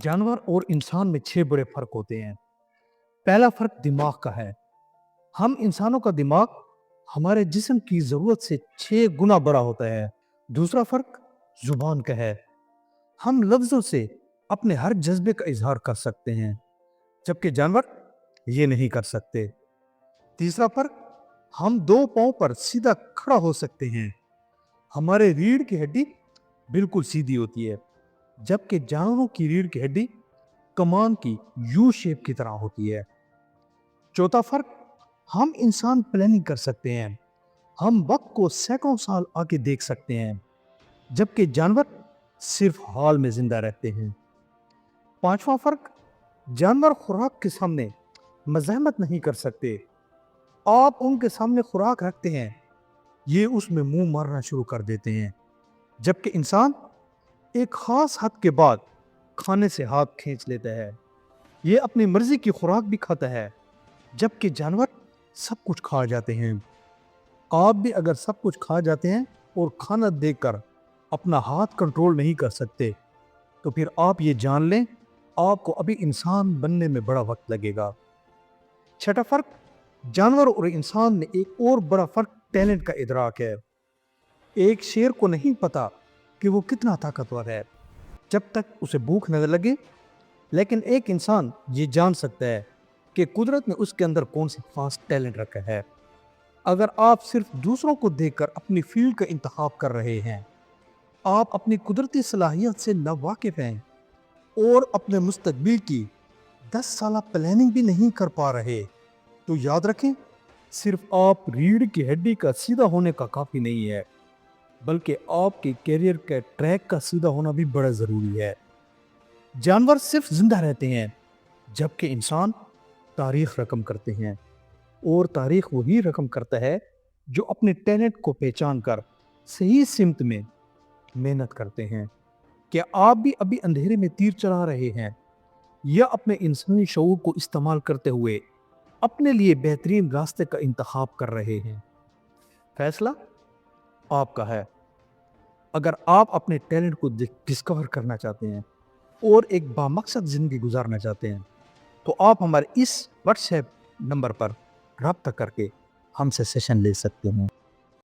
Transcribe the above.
जानवर और इंसान में 6 बड़े फर्क होते हैं। पहला फर्क दिमाग का है। हम इंसानों का दिमाग हमारे जिस्म की जरूरत से 6 गुना बड़ा होता है। दूसरा फर्क जुबान का है। हम लफ्जों से अपने हर जज्बे का इजहार कर सकते हैं, जबकि जानवर ये नहीं कर सकते। तीसरा फर्क, हम 2 पाँव पर सीधा खड़ा हो सकते हैं। हमारे रीढ़ की हड्डी बिल्कुल सीधी होती है, जबकि जानवरों की रीढ़ की हड्डी कमान की यू शेप की तरह होती है। चौथा फर्क, हम इंसान प्लानिंग कर सकते हैं। हम वक्त को सैकड़ों साल आगे देख सकते हैं, जबकि जानवर सिर्फ हाल में जिंदा रहते हैं। पांचवा फर्क, जानवर खुराक के सामने मज़ाहमत नहीं कर सकते। आप उनके सामने खुराक रखते हैं, ये उसमें मुंह मारना शुरू कर देते हैं, जबकि इंसान एक खास हद के बाद खाने से हाथ खींच लेता है। ये अपनी मर्जी की खुराक भी खाता है, जबकि जानवर सब कुछ खा जाते हैं। आप भी अगर सब कुछ खा जाते हैं और खाना देखकर अपना हाथ कंट्रोल नहीं कर सकते, तो फिर आप ये जान लें, आपको अभी इंसान बनने में बड़ा वक्त लगेगा। छठा फर्क, जानवर और इंसान में एक और बड़ा फर्क टैलेंट का इदराक है। एक शेर को नहीं पता कि वो कितना ताकतवर है जब तक उसे भूख न लगे, लेकिन एक इंसान ये जान सकता है कि कुदरत ने उसके अंदर कौन सा खास टैलेंट रखा है। अगर आप सिर्फ दूसरों को देखकर अपनी फील्ड का इंतखाब कर रहे हैं, आप अपनी कुदरती सलाहियत से नावाकिफ हैं और अपने मुस्तकबिल की 10 साल प्लानिंग भी नहीं कर पा रहे, तो याद रखें, सिर्फ आप रीढ़ की हड्डी का सीधा होने का काफ़ी नहीं है, बल्कि आपके कैरियर के ट्रैक का सीधा होना भी बड़ा ज़रूरी है। जानवर सिर्फ जिंदा रहते हैं, जबकि इंसान तारीख रकम करते हैं, और तारीख वही रकम करता है जो अपने टैलेंट को पहचान कर सही सिमत में मेहनत करते हैं। क्या आप भी अभी अंधेरे में तीर चला रहे हैं, या अपने इंसानी शऊर को इस्तेमाल करते हुए अपने लिए बेहतरीन रास्ते का इंतखाब कर रहे हैं? फैसला आपका है। अगर आप अपने टैलेंट को डिस्कवर करना चाहते हैं और एक बामकसद ज़िंदगी गुजारना चाहते हैं, तो आप हमारे इस व्हाट्सएप नंबर पर रब्ता करके हमसे सेशन ले सकते हैं।